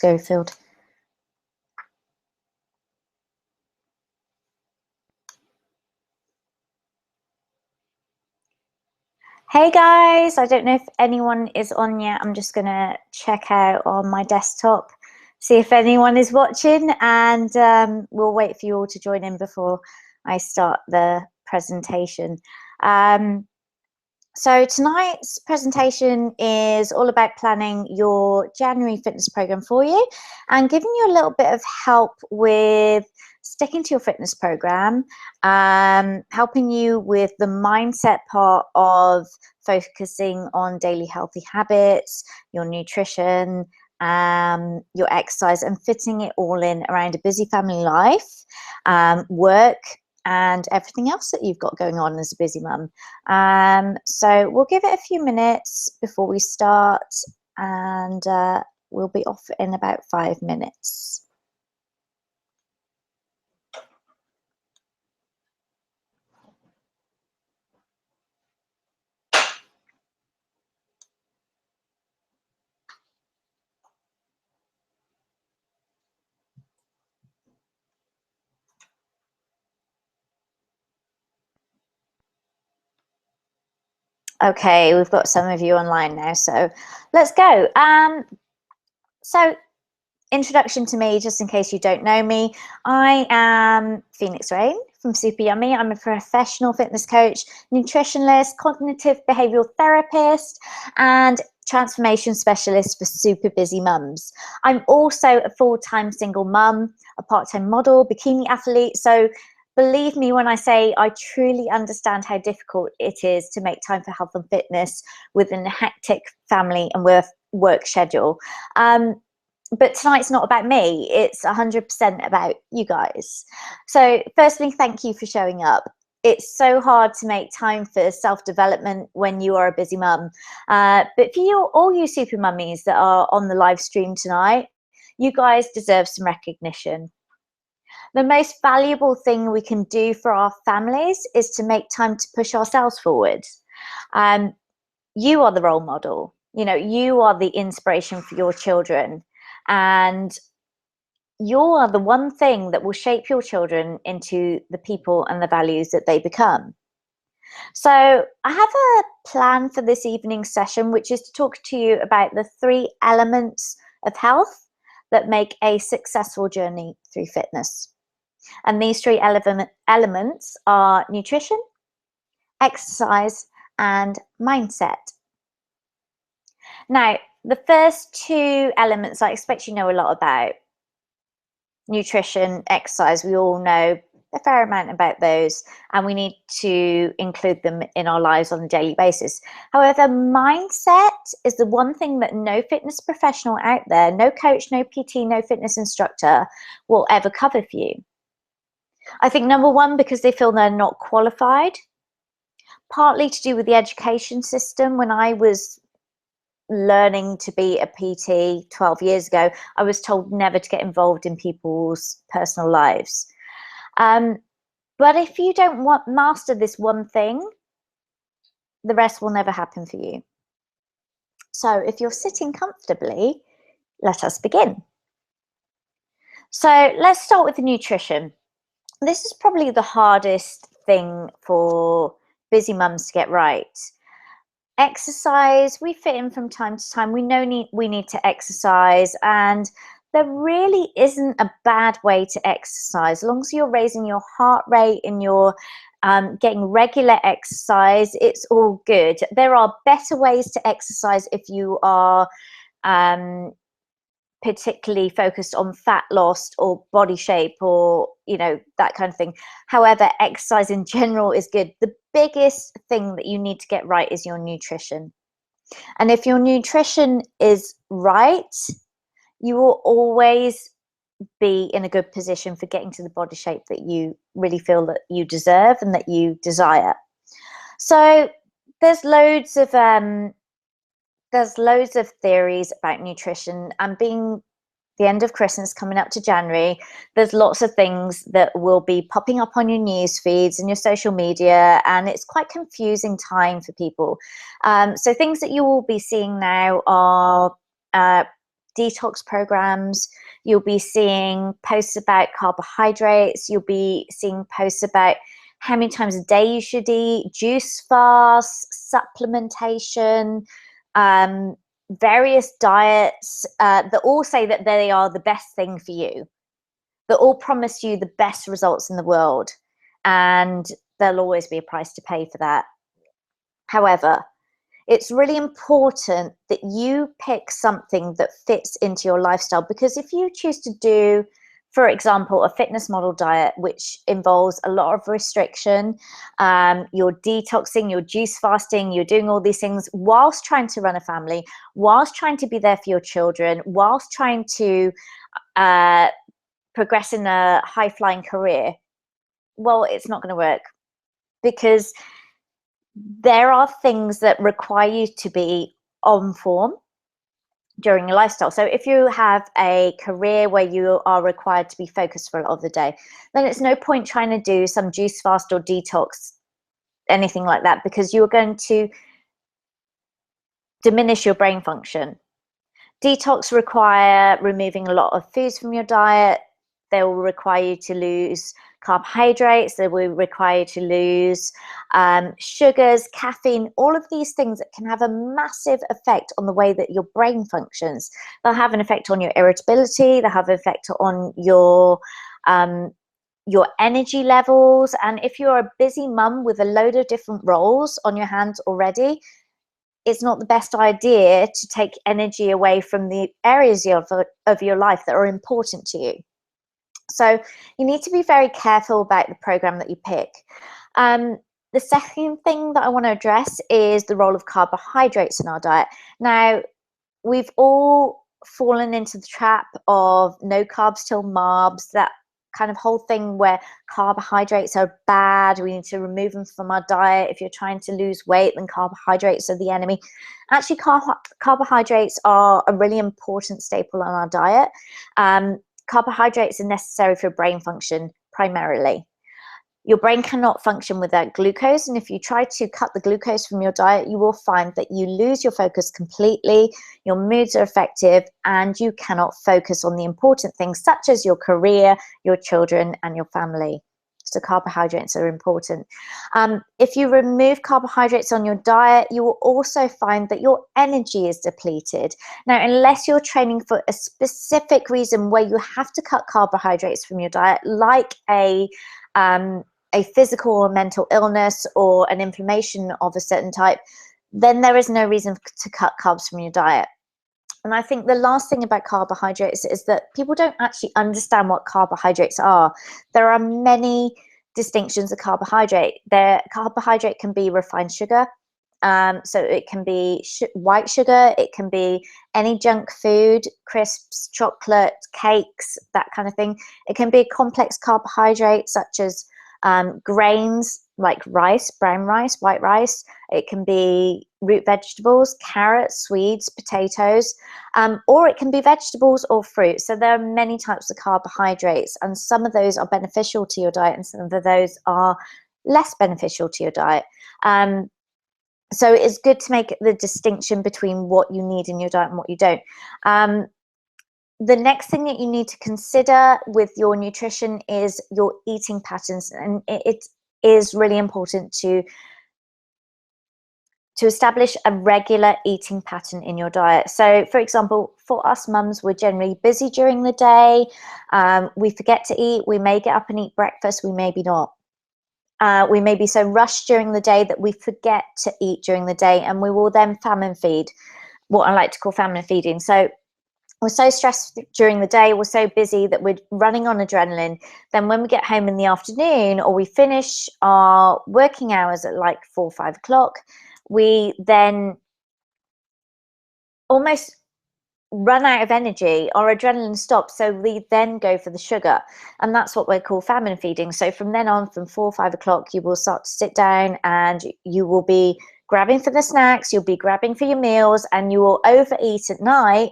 Schofield. Hey guys, I don't know if anyone is on yet. I'm just gonna check out on my desktop, see if anyone is watching, and we'll wait for you all to join in before I start the presentation. So tonight's presentation is all about planning your January fitness program for you and giving you a little bit of help with sticking to your fitness program, helping you with the mindset part of focusing on daily healthy habits, your nutrition, your exercise, and fitting it all in around a busy family life, work, and everything else that you've got going on as a busy mum. So we'll give it a few minutes before we start, and we'll be off in about 5 minutes. Okay, we've got some of you online now, so let's go. So introduction to me, just in case you don't know me, I am Phoenix Rain from Super Yummy. I'm a professional fitness coach, nutritionist, cognitive behavioural therapist, and transformation specialist for super busy mums. I'm also a full-time single mum, a part-time model, bikini athlete, so believe me when I say I truly understand how difficult it is to make time for health and fitness within a hectic family and work schedule. But tonight's not about me, it's 100% about you guys. So firstly, thank you for showing up. It's so hard to make time for self-development when you are a busy mum. But for you, all you super mummies that are on the live stream tonight, you guys deserve some recognition. The most valuable thing we can do for our families is to make time to push ourselves forward. You are the role model. You know, you are the inspiration for your children. And you are the one thing that will shape your children into the people and the values that they become. So I have a plan for this evening's session, which is to talk to you about the 3 elements of health that make a successful journey through fitness. And these 3 elements are nutrition, exercise, and mindset. Now, the first 2 elements I expect you know a lot about. Nutrition, exercise, we all know a fair amount about those, and we need to include them in our lives on a daily basis. However, mindset is the one thing that no fitness professional out there, no coach, no PT, no fitness instructor will ever cover for you. I think number one, because they feel they're not qualified, partly to do with the education system. When I was learning to be a PT 12 years ago, I was told never to get involved in people's personal lives. But if you don't master this one thing, the rest will never happen for you. So if you're sitting comfortably, let us begin. So let's start with the nutrition. This is probably the hardest thing for busy mums to get right. Exercise, we fit in from time to time. We know we need to exercise, and there really isn't a bad way to exercise. As long as you're raising your heart rate and you're getting regular exercise, it's all good. There are better ways to exercise if you are particularly focused on fat loss or body shape or, you know, that kind of thing. However, exercise in general is good. The biggest thing that you need to get right is your nutrition. And if your nutrition is right, you will always be in a good position for getting to the body shape that you really feel that you deserve and that you desire. So there's loads of theories about nutrition, and being the end of Christmas coming up to January, there's lots of things that will be popping up on your news feeds and your social media, and it's quite confusing time for people. So things that you will be seeing now are detox programs. You'll be seeing posts about carbohydrates. You'll be seeing posts about how many times a day you should eat, juice fasts, supplementation, various diets that all say that they are the best thing for you, that all promise you the best results in the world. And there'll always be a price to pay for that. However, it's really important that you pick something that fits into your lifestyle, because if you choose to do, for example, a fitness model diet, which involves a lot of restriction, you're detoxing, you're juice fasting, you're doing all these things whilst trying to run a family, whilst trying to be there for your children, whilst trying to progress in a high-flying career, well, it's not going to work, because there are things that require you to be on form during your lifestyle. So if you have a career where you are required to be focused for a lot of the day, then it's no point trying to do some juice fast or detox, anything like that, because you're going to diminish your brain function. Detox require removing a lot of foods from your diet. They will require you to lose carbohydrates. They will require you to lose sugars, caffeine, all of these things that can have a massive effect on the way that your brain functions. They'll have an effect on your irritability. They'll have an effect on your energy levels. And if you're a busy mum with a load of different roles on your hands already, it's not the best idea to take energy away from the areas of your life that are important to you. So you need to be very careful about the program that you pick. The second thing that I want to address is the role of carbohydrates in our diet. Now, we've all fallen into the trap of no carbs till marbs, that kind of whole thing where carbohydrates are bad, we need to remove them from our diet. If you're trying to lose weight, then carbohydrates are the enemy. Actually, carbohydrates are a really important staple on our diet. Carbohydrates are necessary for brain function primarily. Your brain cannot function without glucose, and if you try to cut the glucose from your diet, you will find that you lose your focus completely, your moods are affected, and you cannot focus on the important things such as your career, your children, and your family. So carbohydrates are important. If you remove carbohydrates on your diet, you will also find that your energy is depleted. Now, unless you're training for a specific reason where you have to cut carbohydrates from your diet, like a physical or mental illness or an inflammation of a certain type, then there is no reason to cut carbs from your diet. And I think the last thing about carbohydrates is that people don't actually understand what carbohydrates are. There are many distinctions of carbohydrate. Carbohydrate can be refined sugar. So it can be white sugar, it can be any junk food, crisps, chocolate, cakes, that kind of thing. It can be complex carbohydrates such as grains like rice, brown rice, white rice. It can be root vegetables, carrots, swedes, potatoes, or it can be vegetables or fruit. So there are many types of carbohydrates, and some of those are beneficial to your diet and some of those are less beneficial to your diet. So it's good to make the distinction between what you need in your diet and what you don't. The next thing that you need to consider with your nutrition is your eating patterns, and it is really important to establish a regular eating pattern in your diet. So, for example, for us mums, we're generally busy during the day. We forget to eat. We may get up and eat breakfast. We maybe not. We may be so rushed during the day that we forget to eat during the day, and we will then famine feed, what I like to call famine feeding. So we're so stressed during the day, we're so busy that we're running on adrenaline. Then when we get home in the afternoon, or we finish our working hours at like 4 or 5 o'clock, we then almost run out of energy, our adrenaline stops, so we then go for the sugar, and that's what we call famine feeding. So from then on, from 4 or 5 o'clock, you will start to sit down and you will be grabbing for the snacks, you'll be grabbing for your meals, and you will overeat at night.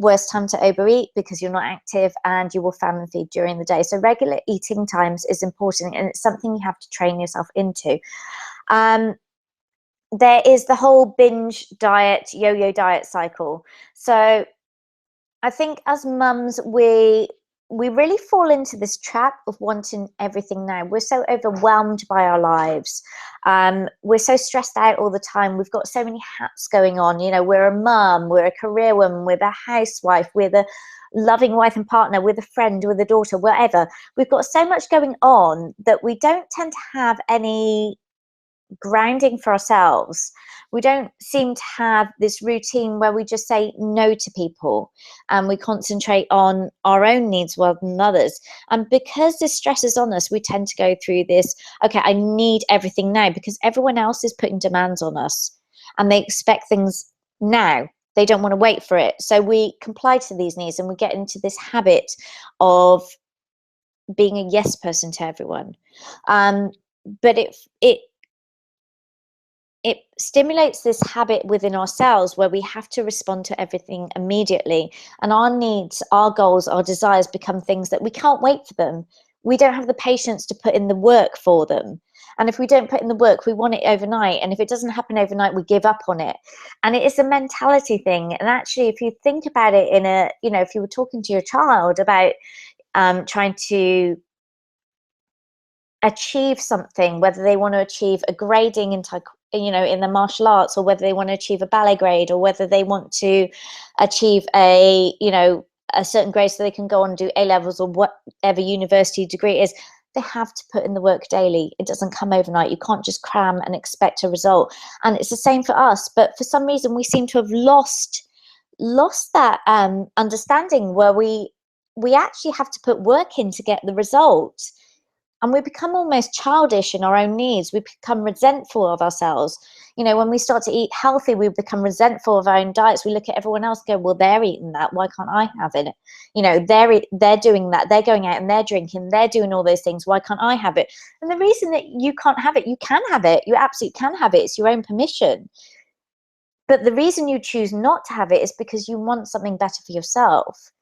Worst time to overeat because you're not active, and you will famine feed during the day. So regular eating times is important, and it's something you have to train yourself into. There is the whole binge diet, yo-yo diet cycle. So I think as mums, we really fall into this trap of wanting everything now. We're so overwhelmed by our lives. We're so stressed out all the time. We've got so many hats going on. You know, we're a mum, we're a career woman, we're the housewife, we're the loving wife and partner, we're the friend, we're the daughter, whatever. We've got so much going on that we don't tend to have any grounding for ourselves. We don't seem to have this routine where we just say no to people and we concentrate on our own needs rather than others. And because this stress is on us, we tend to go through this, okay, I need everything now, because everyone else is putting demands on us and they expect things now. They don't want to wait for it. So we comply to these needs and we get into this habit of being a yes person to everyone. But it stimulates this habit within ourselves where we have to respond to everything immediately, and our needs, our goals, our desires become things that we can't wait for them. We don't have the patience to put in the work for them, and if we don't put in the work, we want it overnight, and if it doesn't happen overnight, we give up on it. And it is a mentality thing. And actually, if you think about it in a, you know, if you were talking to your child about trying to achieve something, whether they want to achieve a grading in in the martial arts, or whether they want to achieve a ballet grade, or whether they want to achieve a a certain grade so they can go on and do A levels or whatever university degree it is, they have to put in the work daily. It doesn't come overnight. You can't just cram and expect a result. And it's the same for us, but for some reason we seem to have lost that understanding where we actually have to put work in to get the result. And we become almost childish in our own needs. We become resentful of ourselves. You know, when we start to eat healthy, we become resentful of our own diets. We look at everyone else and go, well, they're eating that. Why can't I have it? You know, they're doing that. They're going out and they're drinking. They're doing all those things. Why can't I have it? And the reason that you can't have it, you can have it. You absolutely can have it. It's your own permission. But the reason you choose not to have it is because you want something better for yourself.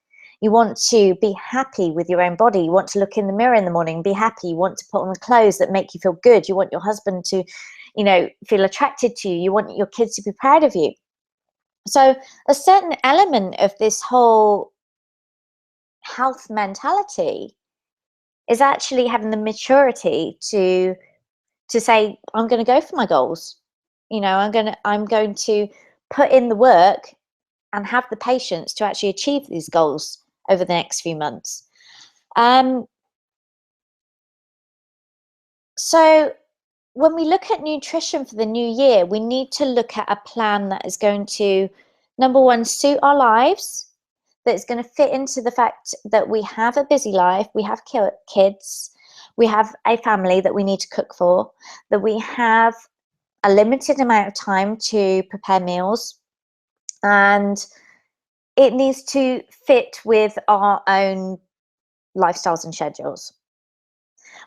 You want to be happy with your own body. You want to look in the mirror in the morning and be happy. You want to put on the clothes that make you feel good. You want your husband to, feel attracted to you. You want your kids to be proud of you. So a certain element of this whole health mentality is actually having the maturity to say, I'm going to go for my goals. I'm going to put in the work and have the patience to actually achieve these goals over the next few months. So when we look at nutrition for the new year, we need to look at a plan that is going to, number one, suit our lives, that's going to fit into the fact that we have a busy life, we have kids, we have a family that we need to cook for, that we have a limited amount of time to prepare meals, and it needs to fit with our own lifestyles and schedules.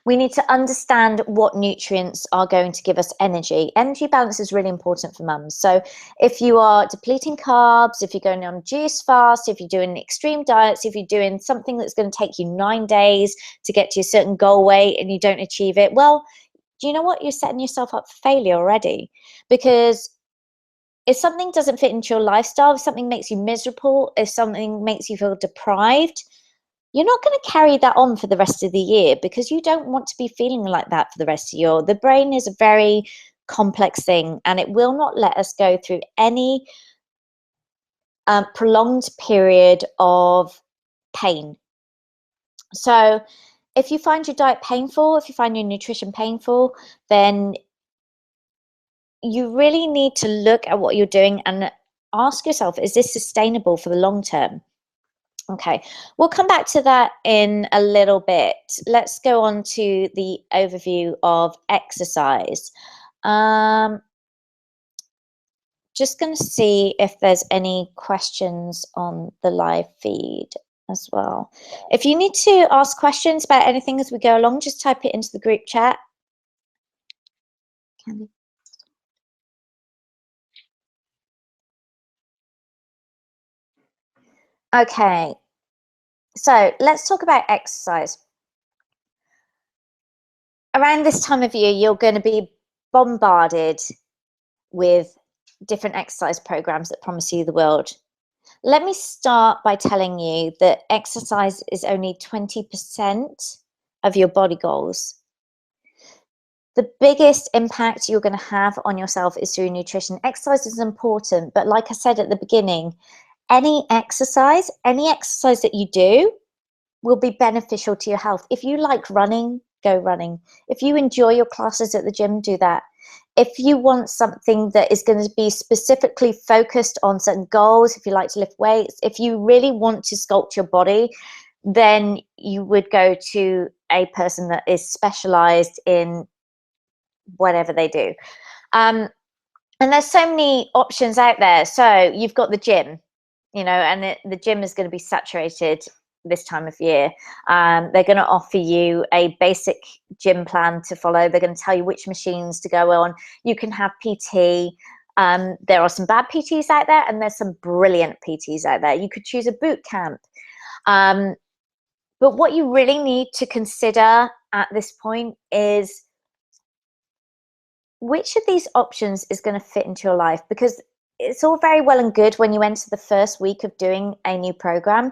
We need to understand what nutrients are going to give us energy. Energy balance is really important for mums. So if you are depleting carbs, if you're going on juice fast, if you're doing extreme diets, if you're doing something that's going to take you 9 days to get to a certain goal weight and you don't achieve it, well, do you know what? You're setting yourself up for failure already. Because if something doesn't fit into your lifestyle, if something makes you miserable, if something makes you feel deprived, you're not going to carry that on for the rest of the year, because you don't want to be feeling like that for the rest of the year. The brain is a very complex thing, and it will not let us go through any prolonged period of pain. So if you find your diet painful, if you find your nutrition painful, then you really need to look at what you're doing and ask yourself, is this sustainable for the long term? Okay, we'll come back to that in a little bit. Let's go on to the overview of exercise. Just going to see if there's any questions on the live feed as well. If you need to ask questions about anything as we go along, just type it into the group chat. Okay, so let's talk about exercise. Around this time of year, you're going to be bombarded with different exercise programs that promise you the world. Let me start by telling you that exercise is only 20% of your body goals. The biggest impact you're going to have on yourself is through nutrition. Exercise is important, but like I said at the beginning, any exercise that you do will be beneficial to your health. If you like running, go running. If you enjoy your classes at the gym, do that. If you want something that is going to be specifically focused on certain goals, if you like to lift weights, if you really want to sculpt your body, then you would go to a person that is specialized in whatever they do. And there's so many options out there. So you've got the gym, and the gym is going to be saturated this time of year. They're going to offer you a basic gym plan to follow. They're going to tell you which machines to go on. You can have PT. There are some bad PTs out there, and there's some brilliant PTs out there. You could choose a boot camp. But what you really need to consider at this point is which of these options is going to fit into your life, because it's all very well and good when you enter the first week of doing a new program.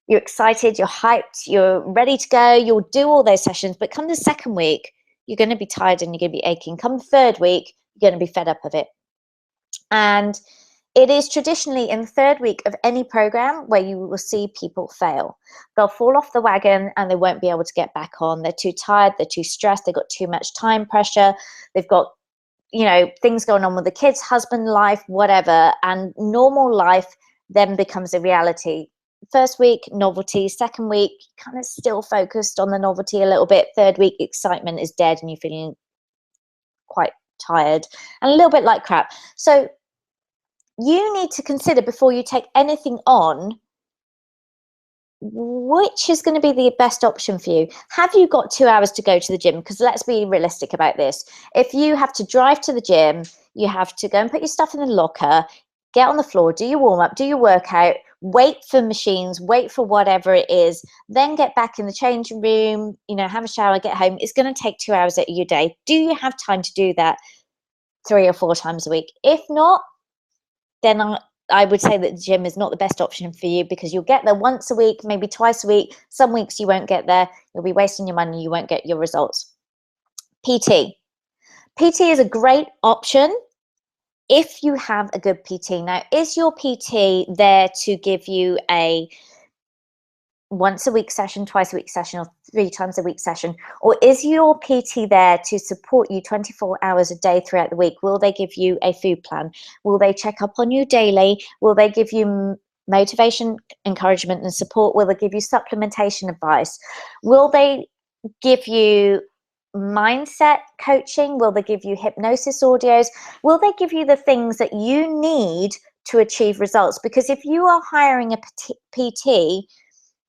You're excited, you're hyped, you're ready to go, you'll do all those sessions, but come the second week, you're going to be tired and you're going to be aching. Come the third week, you're going to be fed up of it. And it is traditionally in the third week of any program where you will see people fail. They'll fall off the wagon and they won't be able to get back on. They're too tired, they're too stressed, they've got too much time pressure, they've got things going on with the kids, husband life, whatever, and normal life then becomes a reality. First week, novelty. Second week, kind of still focused on the novelty a little bit. Third week, excitement is dead and you're feeling quite tired and a little bit like crap. So you need to consider before you take anything on, which is going to be the best option for you. Have you got 2 hours to go to the gym? Because let's be realistic about this. If you have to drive to the gym, you have to go and put your stuff in the locker, get on the floor, do your warm up, do your workout, wait for machines, wait for whatever it is, then get back in the changing room, have a shower, get home. It's going to take 2 hours out of your day. Do you have time to do that 3 or 4 times a week? If not, then I would say that the gym is not the best option for you, because you'll get there once a week, maybe twice a week. Some weeks you won't get there. You'll be wasting your money. You won't get your results. PT. PT is a great option if you have a good PT. Now, is your PT there to give you a once a week session, twice a week session, or 3 times a week session? Or is your PT there to support you 24 hours a day throughout the week? Will they give you a food plan? Will they check up on you daily? Will they give you motivation, encouragement, and support? Will they give you supplementation advice? Will they give you mindset coaching? Will they give you hypnosis audios? Will they give you the things that you need to achieve results? Because if you are hiring a PT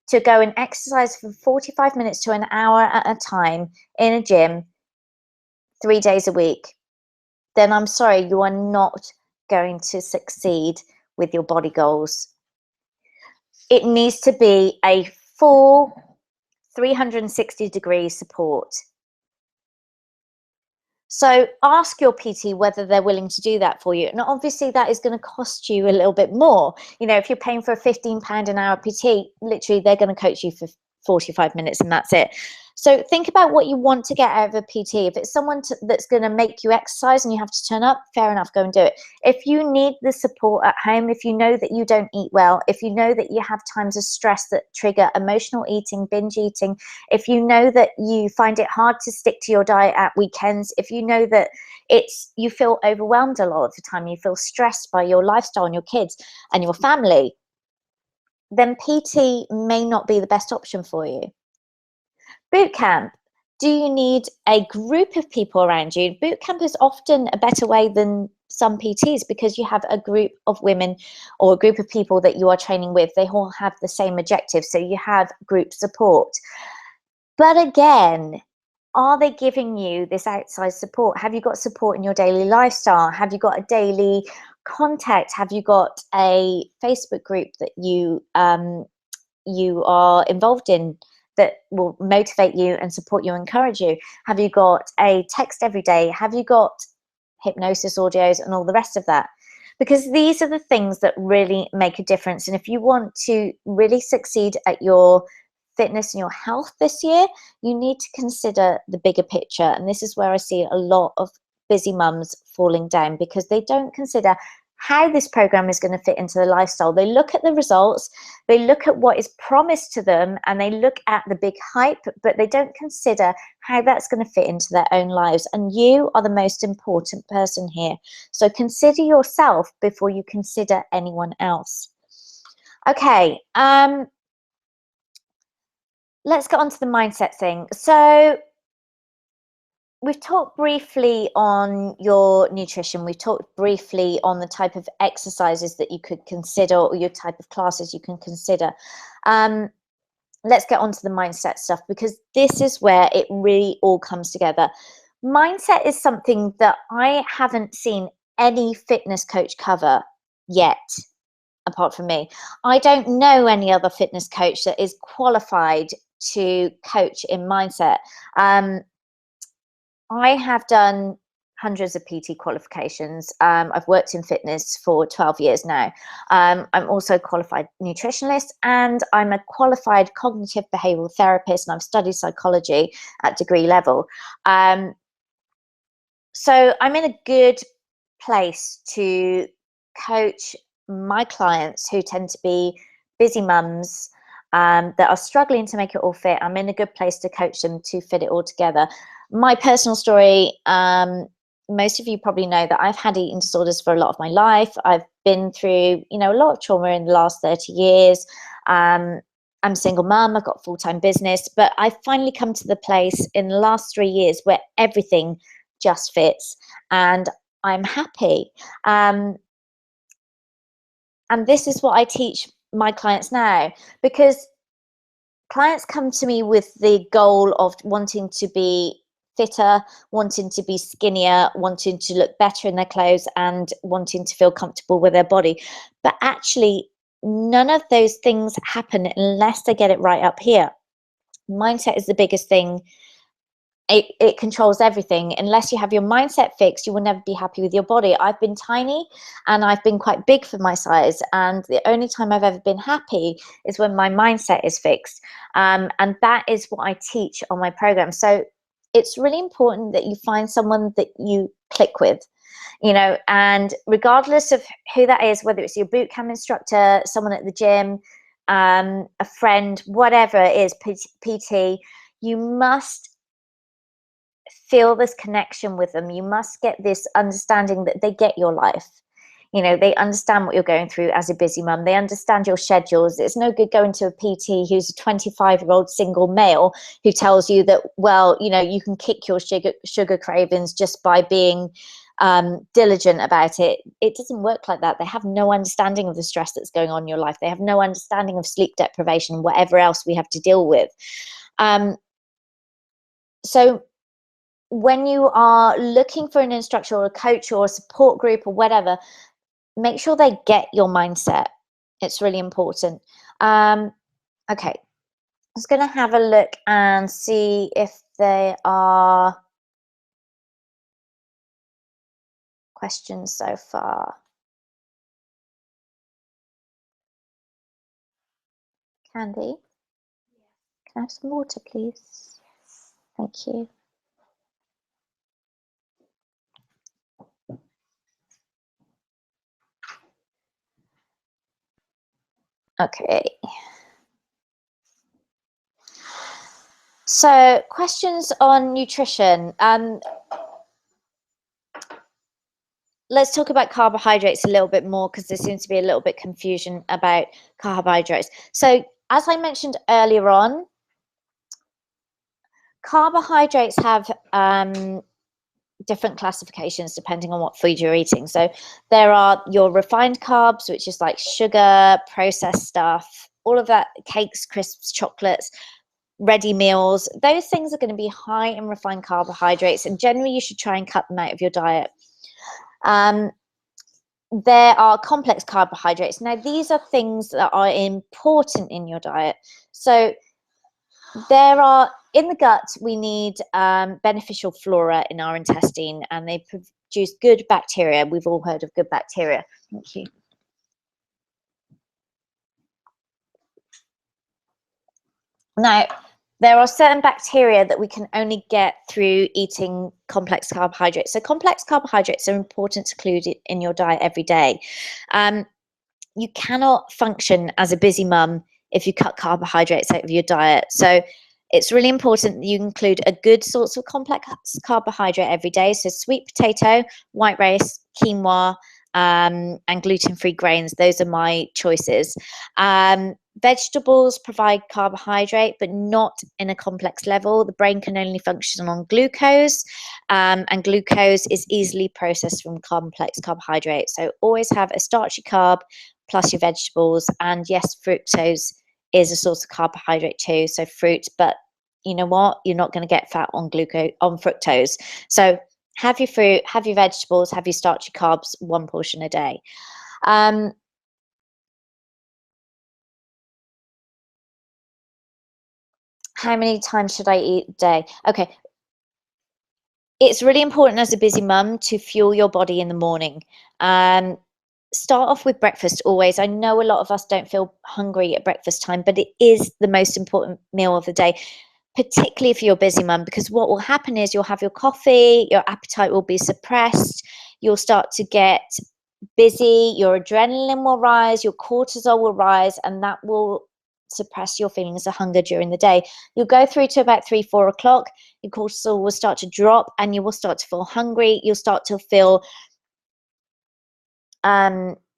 to go and exercise for 45 minutes to an hour at a time in a gym 3 days a week, then I'm sorry, you are not going to succeed with your body goals. It needs to be a full 360-degree support. So ask your PT whether they're willing to do that for you. And obviously that is going to cost you a little bit more. If you're paying for a £15 an hour PT, literally they're going to coach you for 45 minutes and that's it. So think about what you want to get out of a PT. If it's someone that's going to make you exercise and you have to turn up, fair enough, go and do it. If you need the support at home, if you know that you don't eat well, if you know that you have times of stress that trigger emotional eating, binge eating, if you know that you find it hard to stick to your diet at weekends, if you know that you feel overwhelmed a lot of the time, you feel stressed by your lifestyle and your kids and your family, then PT may not be the best option for you. Boot camp. Do you need a group of people around you? Boot camp is often a better way than some PTs because you have a group of women or a group of people that you are training with. They all have the same objective, so you have group support. But again, are they giving you this outside support? Have you got support in your daily lifestyle? Have you got a daily contact? Have you got a Facebook group that you are involved in that will motivate you and support you, encourage you? Have you got a text every day? Have you got hypnosis audios and all the rest of that? because these are the things that really make a difference. And if you want to really succeed at your fitness and your health this year, you need to consider the bigger picture. And this is where I see a lot of busy mums falling down, because they don't consider how this program is going to fit into the lifestyle. They look at the results, they look at what is promised to them, and they look at the big hype, but they don't consider how that's going to fit into their own lives. And you are the most important person here. So consider yourself before you consider anyone else. Okay, let's get on to the mindset thing. So we've talked briefly on your nutrition. We've talked briefly on the type of exercises that you could consider, or your type of classes you can consider. Let's get on to the mindset stuff, because this is where it really all comes together. Mindset is something that I haven't seen any fitness coach cover yet, apart from me. I don't know any other fitness coach that is qualified to coach in mindset. I have done hundreds of PT qualifications. I've worked in fitness for 12 years now. I'm also a qualified nutritionist, and I'm a qualified cognitive behavioural therapist, and I've studied psychology at degree level. So I'm in a good place to coach my clients who tend to be busy mums that are struggling to make it all fit. I'm in a good place to coach them to fit it all together. My personal story, most of you probably know that I've had eating disorders for a lot of my life. I've been through, a lot of trauma in the last 30 years. I'm a single mum, I've got a full-time business, but I've finally come to the place in the last 3 years where everything just fits, and I'm happy. And this is what I teach my clients now, because clients come to me with the goal of wanting to be fitter, wanting to be skinnier, wanting to look better in their clothes, and wanting to feel comfortable with their body. But actually, none of those things happen unless they get it right up here. Mindset is the biggest thing. It controls everything. Unless you have your mindset fixed, you will never be happy with your body. I've been tiny and I've been quite big for my size, and the only time I've ever been happy is when my mindset is fixed. And that is what I teach on my program. So it's really important that you find someone that you click with, and regardless of who that is, whether it's your boot camp instructor, someone at the gym, a friend, whatever it is, PT, you must feel this connection with them. You must get this understanding that they get your life. They understand what you're going through as a busy mum. They understand your schedules. It's no good going to a PT who's a 25-year-old single male who tells you that, well, you can kick your sugar cravings just by being diligent about it. It doesn't work like that. They have no understanding of the stress that's going on in your life. They have no understanding of sleep deprivation and whatever else we have to deal with. So when you are looking for an instructor or a coach or a support group or whatever, make sure they get your mindset. It's really important. Okay, I was going to have a look and see if there are questions so far. Candy, can I have some water, please? Thank you. Okay. So, questions on nutrition. Let's talk about carbohydrates a little bit more, because there seems to be a little bit confusion about carbohydrates. So, as I mentioned earlier on, carbohydrates have different classifications depending on what food you're eating. So there are your refined carbs, which is like sugar, processed stuff, all of that, cakes, crisps, chocolates, ready meals. Those things are going to be high in refined carbohydrates, and generally you should try and cut them out of your diet. There are complex carbohydrates. Now, these are things that are important in your diet. So there are, in the gut, we need beneficial flora in our intestine, and they produce produce good bacteria. We've all heard of good bacteria. Thank you. Now, there are certain bacteria that we can only get through eating complex carbohydrates. So complex carbohydrates are important to include in your diet every day. You cannot function as a busy mum if you cut carbohydrates out of your diet. So it's really important that you include a good source of complex carbohydrate every day. So sweet potato, white rice, quinoa, and gluten-free grains. Those are my choices. Vegetables provide carbohydrate, but not in a complex level. The brain can only function on glucose, and glucose is easily processed from complex carbohydrates. So always have a starchy carb plus your vegetables. And yes, fructose is a source of carbohydrate too. So fruit, but you know what? You're not going to get fat on fructose. So have your fruit, have your vegetables, have your starchy carbs, one portion a day. How many times should I eat a day? Okay. It's really important as a busy mum to fuel your body in the morning. Start off with breakfast always. I know a lot of us don't feel hungry at breakfast time, but it is the most important meal of the day, particularly if you're a busy mum, because what will happen is you'll have your coffee, your appetite will be suppressed, you'll start to get busy, your adrenaline will rise, your cortisol will rise, and that will suppress your feelings of hunger during the day. You'll go through to about 3-4 o'clock, your cortisol will start to drop and you will start to feel hungry. You'll start to feel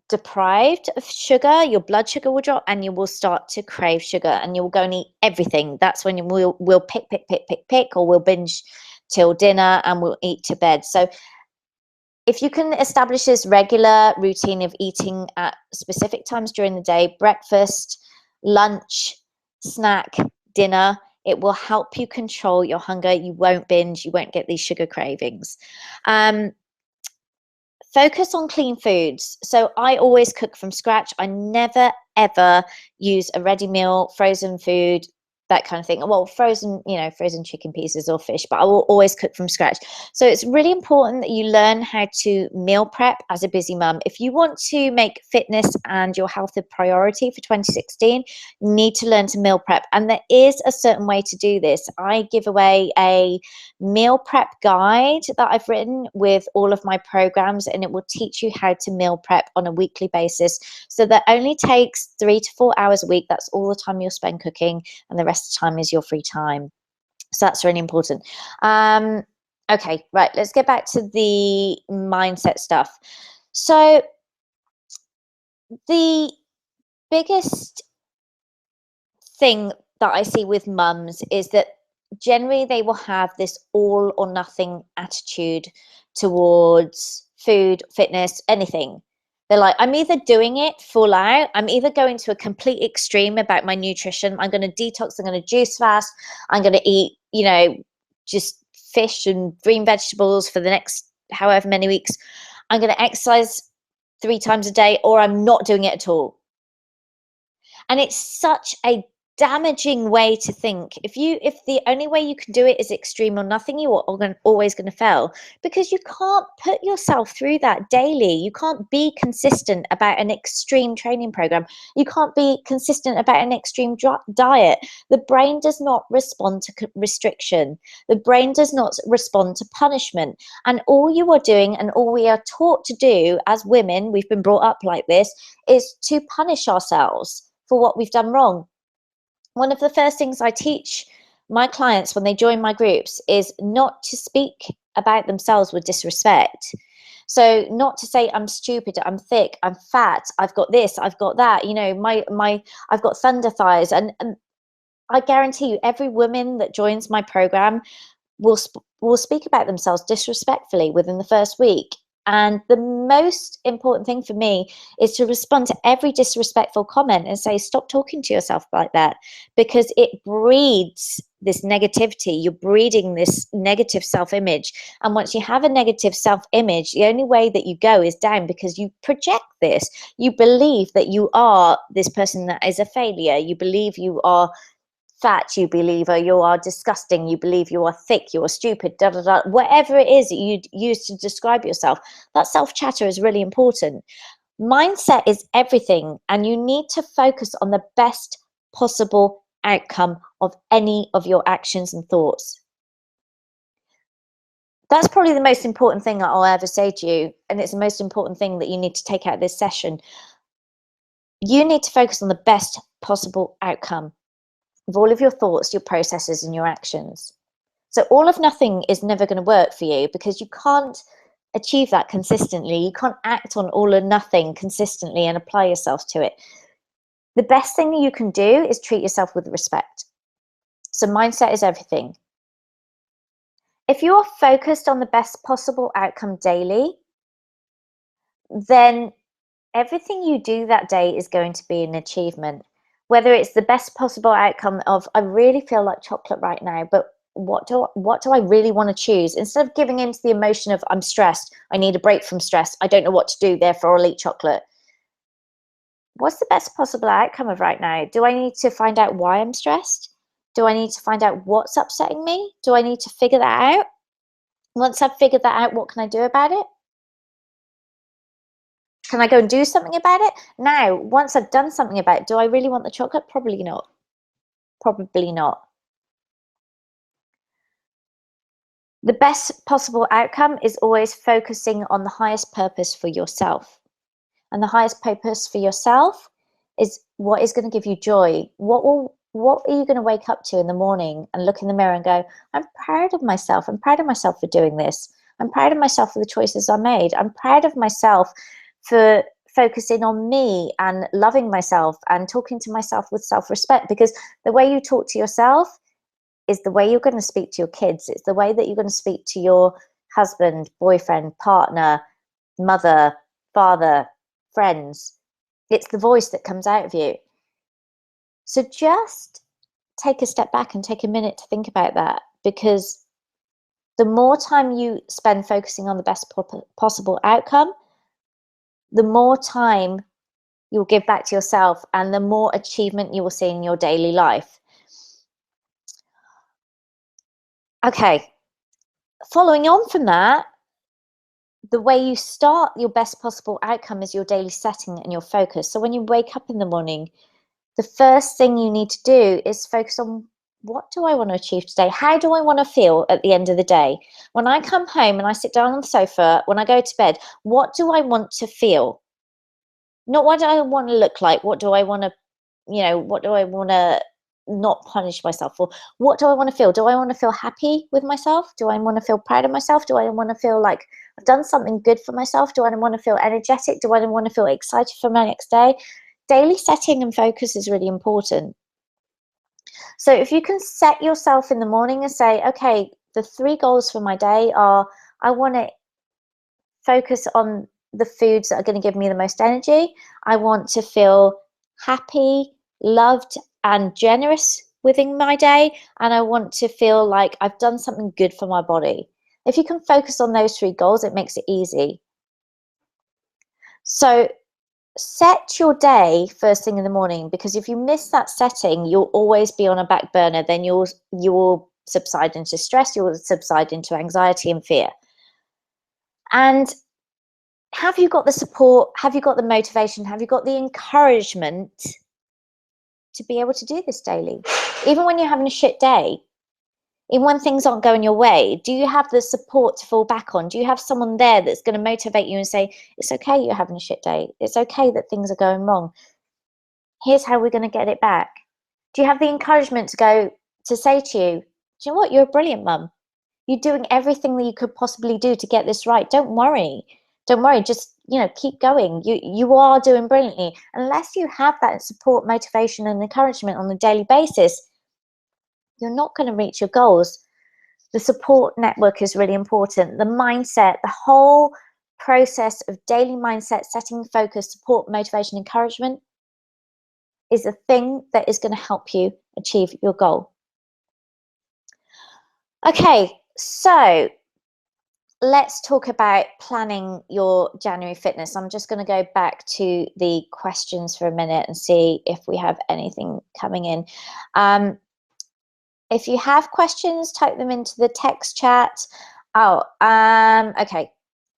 deprived of sugar, your blood sugar will drop, and you will start to crave sugar, and you will go and eat everything. That's when we'll pick, or we'll binge till dinner and we'll eat to bed. So if you can establish this regular routine of eating at specific times during the day, breakfast, lunch, snack, dinner, it will help you control your hunger. You won't binge, you won't get these sugar cravings. Focus on clean foods. So I always cook from scratch. I never, ever use a ready meal, frozen food, that kind of thing. Well, frozen chicken pieces or fish, but I will always cook from scratch. So it's really important that you learn how to meal prep as a busy mum. If you want to make fitness and your health a priority for 2016, you need to learn to meal prep. And there is a certain way to do this. I give away a meal prep guide that I've written with all of my programs, and it will teach you how to meal prep on a weekly basis. So that only takes 3 to 4 hours a week. That's all the time you'll spend cooking, and the rest of the time is your free time. So that's really important. Okay, right, let's get back to the mindset stuff. So the biggest thing that I see with mums is that generally they will have this all or nothing attitude towards food, fitness, anything. They're like, I'm either doing it full out, I'm either going to a complete extreme about my nutrition, I'm going to detox, I'm going to juice fast, I'm going to eat, just fish and green vegetables for the next however many weeks, I'm going to exercise 3 times a day, or I'm not doing it at all. And it's such a damaging way to think. If the only way you can do it is extreme or nothing, you are always going to fail, because you can't put yourself through that daily. You can't be consistent about an extreme training program. You can't be consistent about an extreme diet. The brain does not respond to restriction. The brain does not respond to punishment. And all you are doing, and all we are taught to do as women, we've been brought up like this, is to punish ourselves for what we've done wrong. One of the first things I teach my clients when they join my groups is not to speak about themselves with disrespect. So not to say I'm stupid, I'm thick, I'm fat, I've got this, I've got that, I've got thunder thighs. And I guarantee you, every woman that joins my program will speak about themselves disrespectfully within the first week. And the most important thing for me is to respond to every disrespectful comment and say, stop talking to yourself like that, because it breeds this negativity. You're breeding this negative self-image. And once you have a negative self-image, the only way that you go is down, because you project this. You believe that you are this person that is a failure. You believe you are fat, you believe, or you are disgusting, you believe you are thick, you are stupid, da da da, whatever it is that you use to describe yourself, that self-chatter is really important. Mindset is everything, and you need to focus on the best possible outcome of any of your actions and thoughts. That's probably the most important thing that I'll ever say to you, and it's the most important thing that you need to take out of this session. You need to focus on the best possible outcome of all of your thoughts, your processes, and your actions. So all of nothing is never going to work for you, because you can't achieve that consistently. You can't act on all or nothing consistently and apply yourself to it. The best thing you can do is treat yourself with respect. So mindset is everything. If you are focused on the best possible outcome daily, then everything you do that day is going to be an achievement. Whether it's the best possible outcome of, I really feel like chocolate right now, but what do I really want to choose? Instead of giving into the emotion of, I'm stressed, I need a break from stress, I don't know what to do, therefore I'll eat chocolate. What's the best possible outcome of right now? Do I need to find out why I'm stressed? Do I need to find out what's upsetting me? Do I need to figure that out? Once I've figured that out, what can I do about it? Can I go and do something about it? Now, once I've done something about it, do I really want the chocolate? Probably not. Probably not. The best possible outcome is always focusing on the highest purpose for yourself. And the highest purpose for yourself is what is going to give you joy. What are you going to wake up to in the morning and look in the mirror and go, I'm proud of myself. I'm proud of myself for doing this. I'm proud of myself for the choices I made. I'm proud of myself for focusing on me and loving myself and talking to myself with self-respect, because the way you talk to yourself is the way you're going to speak to your kids. It's the way that you're going to speak to your husband, boyfriend, partner, mother, father, friends. It's the voice that comes out of you. So just take a step back and take a minute to think about that, because the more time you spend focusing on the best possible outcome, the more time you'll give back to yourself and the more achievement you will see in your daily life. Okay, following on from that, the way you start your best possible outcome is your daily setting and your focus. So when you wake up in the morning, the first thing you need to do is focus on, what do I want to achieve today? How do I want to feel at the end of the day? When I come home and I sit down on the sofa, when I go to bed, what do I want to feel? Not what do I want to look like? What do I want to, what do I want to not punish myself for? What do I want to feel? Do I want to feel happy with myself? Do I want to feel proud of myself? Do I want to feel like I've done something good for myself? Do I want to feel energetic? Do I want to feel excited for my next day? Daily setting and focus is really important. So if you can set yourself in the morning and say, okay, the 3 goals for my day are, I want to focus on the foods that are going to give me the most energy. I want to feel happy, loved, and generous within my day. And I want to feel like I've done something good for my body. If you can focus on those 3 goals, it makes it easy. So set your day first thing in the morning, because if you miss that setting, you'll always be on a back burner. Then you will subside into stress, you will subside into anxiety and fear. And have you got the support? Have you got the motivation? Have you got the encouragement to be able to do this daily? Even when you're having a shit day, even when things aren't going your way, do you have the support to fall back on? Do you have someone there that's going to motivate you and say, it's okay, you're having a shit day. It's okay that things are going wrong. Here's how we're going to get it back. Do you have the encouragement to say to you, do you know what? You're a brilliant mum. You're doing everything that you could possibly do to get this right. Don't worry. Don't worry. Just, keep going. You are doing brilliantly. Unless you have that support, motivation, and encouragement on a daily basis, you're not going to reach your goals. The support network is really important. The mindset, the whole process of daily mindset, setting focus, support, motivation, encouragement is a thing that is going to help you achieve your goal. Okay, so let's talk about planning your January fitness. I'm just going to go back to the questions for a minute and see if we have anything coming in. If you have questions, type them into the text chat. Oh, okay.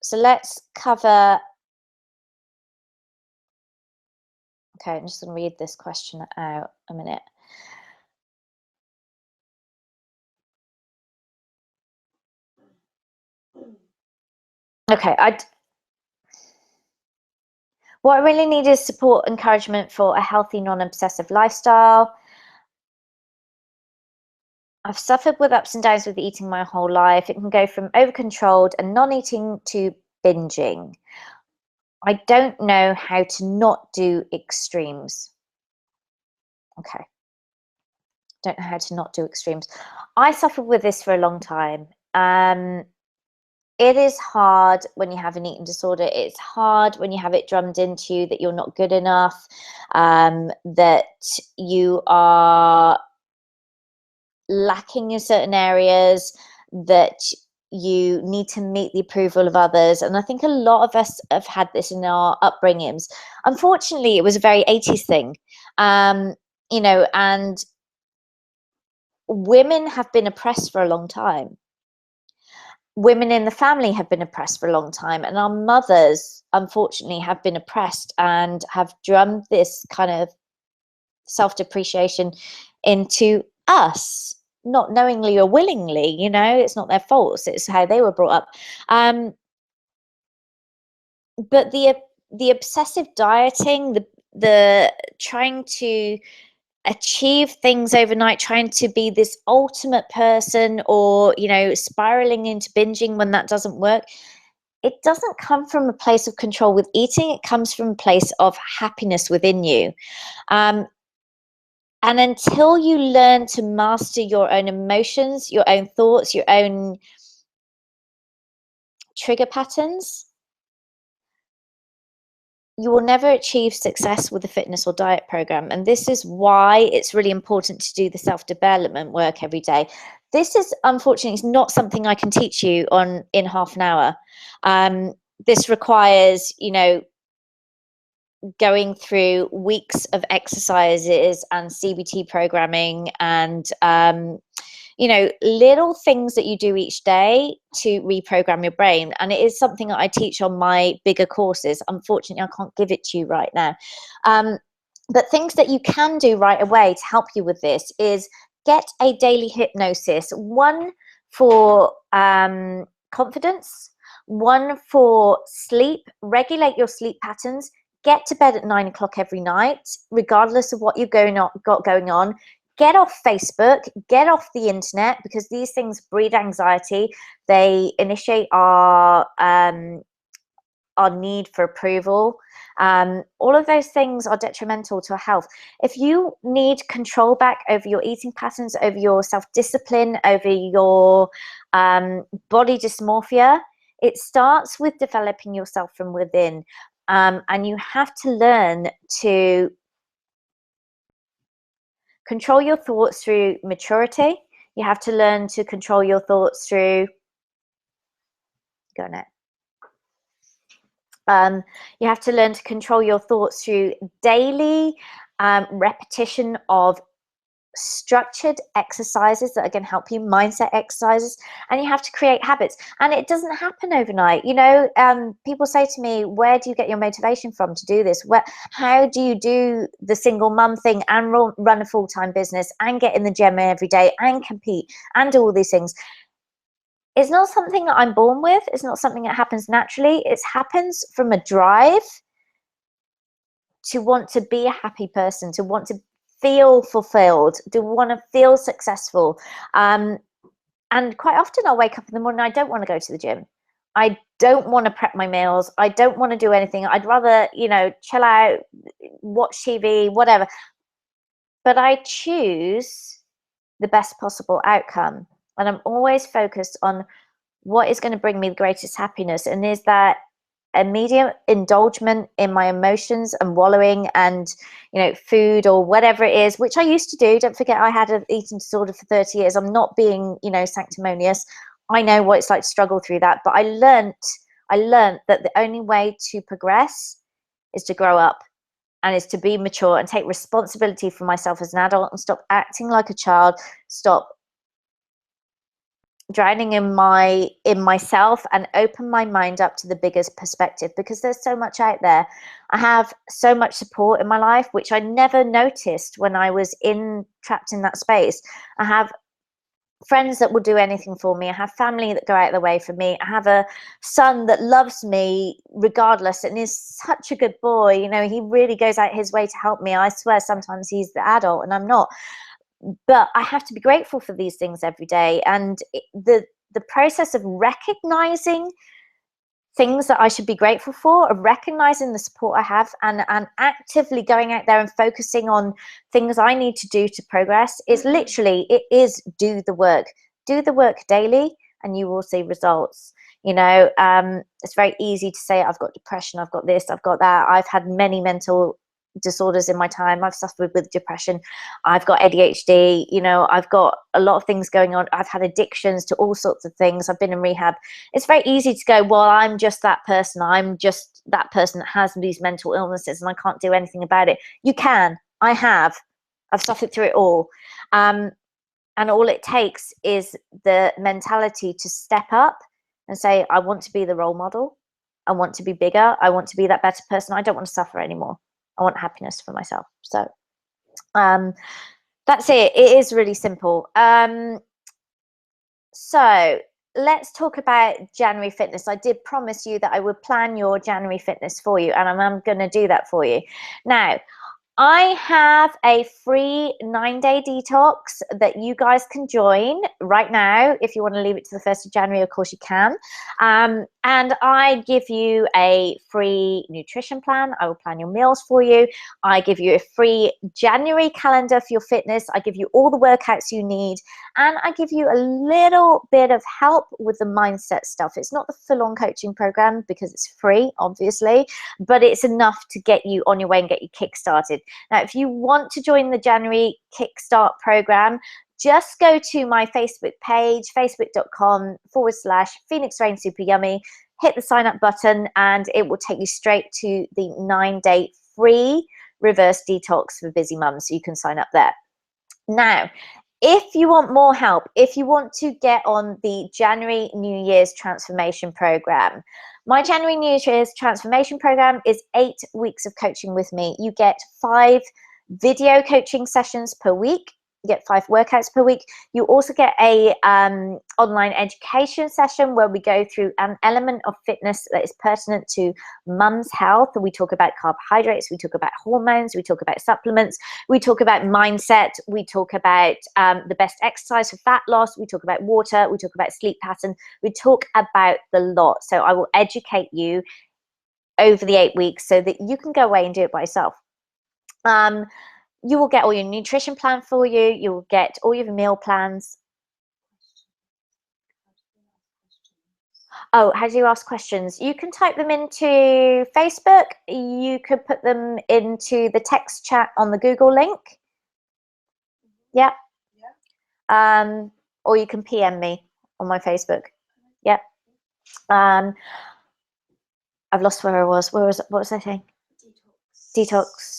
So let's cover. Okay, I'm just going to read this question out a minute. Okay, what I really need is support, encouragement for a healthy, non-obsessive lifestyle. I've suffered with ups and downs with eating my whole life. It can go from over-controlled and non-eating to binging. I don't know how to not do extremes. Okay. Don't know how to not do extremes. I suffered with this for a long time. It is hard when you have an eating disorder. It's hard when you have it drummed into you that you're not good enough, that you are lacking in certain areas, that you need to meet the approval of others. And I think a lot of us have had this in our upbringings. Unfortunately, it was a very 80s thing, and women have been oppressed for a long time. Women in the family have been oppressed for a long time, and our mothers, unfortunately, have been oppressed and have drummed this kind of self-depreciation into us, not knowingly or willingly. It's not their fault, it's how they were brought up. But the obsessive dieting, the trying to achieve things overnight, trying to be this ultimate person, or spiraling into binging when that doesn't work, it doesn't come from a place of control with eating. It comes from a place of happiness within you. And until you learn to master your own emotions, your own thoughts, your own trigger patterns, you will never achieve success with a fitness or diet program. And this is why it's really important to do the self-development work every day. This is, unfortunately, not something I can teach you in half an hour. This requires, going through weeks of exercises and CBT programming and, little things that you do each day to reprogram your brain. And it is something that I teach on my bigger courses. Unfortunately, I can't give it to you right now. But things that you can do right away to help you with this is get a daily hypnosis, one for confidence, one for sleep. Regulate your sleep patterns. Get to bed at 9 o'clock every night, regardless of what you've got going on. Get off Facebook, get off the internet, because these things breed anxiety. They initiate our need for approval. All of those things are detrimental to our health. If you need control back over your eating patterns, over your self-discipline, over your body dysmorphia, it starts with developing yourself from within. And you have to learn to control your thoughts through maturity. You have to learn to control your thoughts through, go on it. You have to learn to control your thoughts through daily repetition of structured exercises that are going to help you, mindset exercises, and you have to create habits. And it doesn't happen overnight. People say to me, where do you get your motivation from to do this? How do you do the single mum thing and run a full-time business and get in the gym every day and compete and do all these things? It's not something that I'm born with. It's not something that happens naturally. It happens from a drive to want to be a happy person, to want to feel fulfilled, to want to feel successful. And quite often I'll wake up in the morning, I don't want to go to the gym. I don't want to prep my meals. I don't want to do anything. I'd rather, chill out, watch TV, whatever. But I choose the best possible outcome. And I'm always focused on what is going to bring me the greatest happiness. And is that immediate indulgence in my emotions and wallowing and food or whatever it is, which I used to do. Don't forget, I had an eating disorder for 30 years. I'm not being sanctimonious. I know what it's like to struggle through that, but I learned that the only way to progress is to grow up, and is to be mature and take responsibility for myself as an adult and stop acting like a child, stop drowning in myself and open my mind up to the biggest perspective, because there's so much out there. I have so much support in my life, which I never noticed when I was trapped in that space. I have friends that will do anything for me. I have family that go out of the way for me. I have a son that loves me regardless and is such a good boy. You know, he really goes out his way to help me. I swear sometimes he's the adult and I'm not. But I have to be grateful for these things every day. And the process of recognizing things that I should be grateful for, of recognizing the support I have, and actively going out there and focusing on things I need to do to progress, is literally, it is do the work. Do the work daily and you will see results. You know, it's very easy to say, I've got depression, I've got this, I've got that. I've had many mental disorders in my time. I've suffered with depression. I've got ADHD. You know, I've got a lot of things going on. I've had addictions to all sorts of things. I've been in rehab. It's very easy to go, well, I'm just that person. I'm just that person that has these mental illnesses and I can't do anything about it. You can. I have. I've suffered through it all. And all it takes is the mentality to step up and say, I want to be the role model. I want to be bigger. I want to be that better person. I don't want to suffer anymore. I want happiness for myself. So that's it. It is really simple. So let's talk about January fitness. I did promise you that I would plan your January fitness for you, and I'm going to do that for you. Now, I have a free 9-day detox that you guys can join right now. If you want to leave it to the 1st of January, of course you can. And I give you a free nutrition plan. I will plan your meals for you. I give you a free January calendar for your fitness. I give you all the workouts you need. And I give you a little bit of help with the mindset stuff. It's not the full-on coaching program because it's free, obviously, but it's enough to get you on your way and get you kick-started. Now, if you want to join the January Kickstart program, just go to my Facebook page, facebook.com/Phoenix Rain Super Yummy, hit the sign up button, and it will take you straight to the 9-day free reverse detox for busy mums. So you can sign up there. Now, if you want more help, if you want to get on the January New Year's transformation program, my January New Year's transformation program is 8 weeks of coaching with me. You get 5 video coaching sessions per week. You get 5 workouts per week. You also get a online education session where we go through an element of fitness that is pertinent to mum's health. We talk about carbohydrates, we talk about hormones, we talk about supplements, we talk about mindset, we talk about the best exercise for fat loss, we talk about water, we talk about sleep pattern, we talk about the lot. So I will educate you over the 8 weeks so that you can go away and do it by yourself. You will get all your nutrition plan for you. You will get all your meal plans. Oh, how do you ask questions? You can type them into Facebook. You could put them into the text chat on the Google link. Yeah. Or you can PM me on my Facebook. Yeah. I've lost where I was. What was I saying? Detox.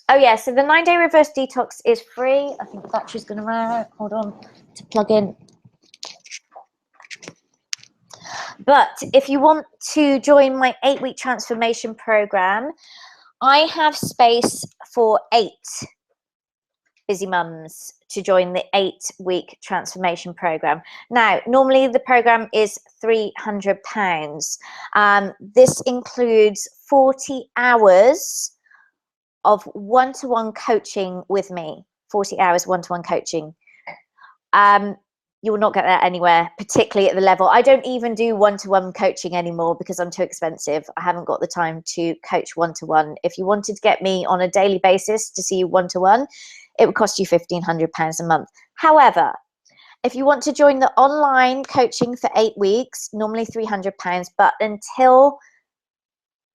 Oh yeah, so the 9-day reverse detox is free. I think the battery's going to run out. Hold on to plug in. But if you want to join my 8-week transformation program, I have space for 8 busy mums to join the 8-week transformation program. Now, normally the program is £300. This includes 40 hours of one-to-one coaching with me. 40 hours one-to-one coaching. You will not get that anywhere, particularly at the level. I don't even do one-to-one coaching anymore because I'm too expensive. I haven't got the time to coach one-to-one. If you wanted to get me on a daily basis to see you one-to-one, it would cost you £1,500 a month. However, if you want to join the online coaching for 8 weeks, normally £300, but until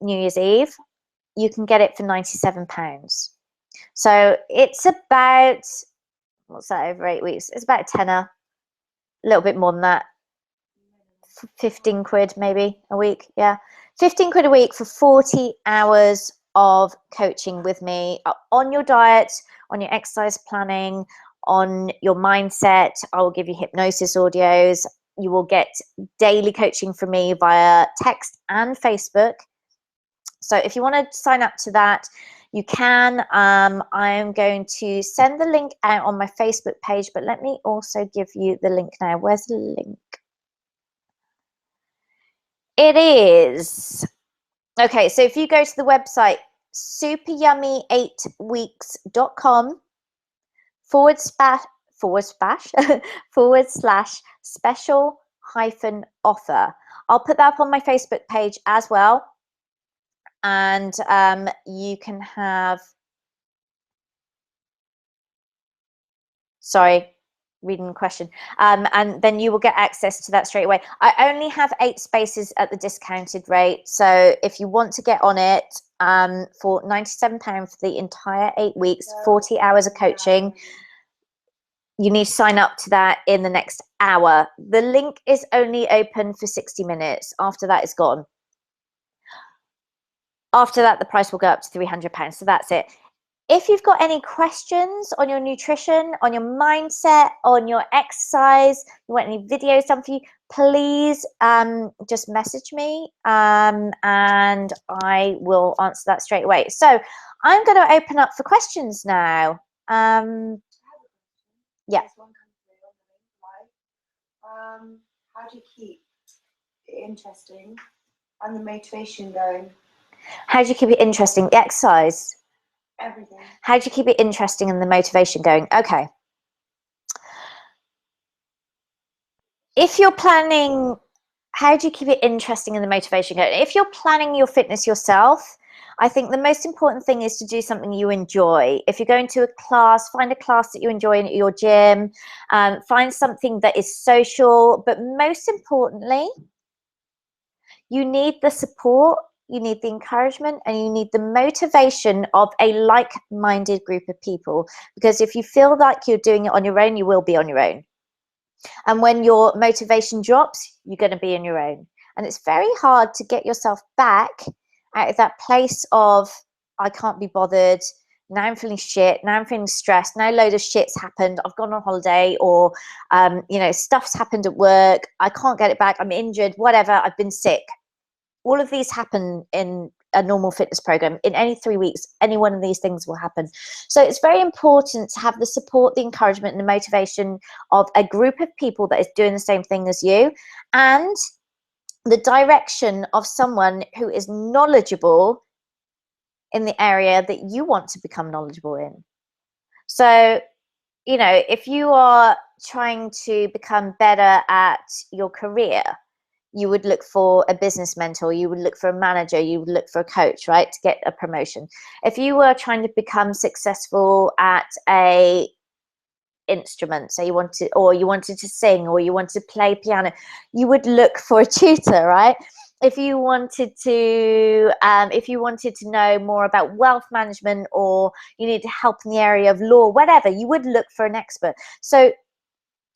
New Year's Eve, you can get it for £97. So it's about, what's that, over 8 weeks? It's about a tenner, a little bit more than that. 15 quid maybe a week. Yeah, 15 quid a week for 40 hours of coaching with me on your diet, on your exercise planning, on your mindset. I will give you hypnosis audios. You will get daily coaching from me via text and Facebook. So if you want to sign up to that, you can. I'm going to send the link out on my Facebook page, but let me also give you the link now. Where's the link? It is. Okay, so if you go to the website superyummy8weeks.com forward slash special hyphen offer. I'll put that up on my Facebook page as well. And you can have, sorry, reading the question, and then you will get access to that straight away. I only have 8 spaces at the discounted rate, so if you want to get on it, for £97 for the entire 8 weeks, 40 hours of coaching, you need to sign up to that in the next hour. The link is only open for 60 minutes. After that, it's gone. After that, the price will go up to £300, so that's it. If you've got any questions on your nutrition, on your mindset, on your exercise, you want any videos done for you, please just message me and I will answer that straight away. So I'm going to open up for questions now. Yeah. How do you keep it interesting and the motivation going? How do you keep it interesting? The exercise? Everything. How do you keep it interesting and the motivation going? Okay. If you're planning, how do you keep it interesting and the motivation going? If you're planning your fitness yourself, I think the most important thing is to do something you enjoy. If you're going to a class, find a class that you enjoy at your gym, find something that is social, but most importantly, you need the support, you need the encouragement, and you need the motivation of a like-minded group of people. Because if you feel like you're doing it on your own, you will be on your own. And when your motivation drops, you're going to be on your own. And it's very hard to get yourself back out of that place of, I can't be bothered, now I'm feeling shit, now I'm feeling stressed, now a load of shit's happened, I've gone on holiday, or you know, stuff's happened at work, I can't get it back, I'm injured, whatever, I've been sick. All of these happen in a normal fitness program. In any 3 weeks, any one of these things will happen. So it's very important to have the support, the encouragement, and the motivation of a group of people that is doing the same thing as you, and the direction of someone who is knowledgeable in the area that you want to become knowledgeable in. So, you know, if you are trying to become better at your career, you would look for a business mentor, you would look for a manager, you would look for a coach, right, to get a promotion. If you were trying to become successful at a instrument, say you wanted to sing, or you wanted to play piano, you would look for a tutor, right? If you wanted to know more about wealth management, or you need help in the area of law, whatever, you would look for an expert. So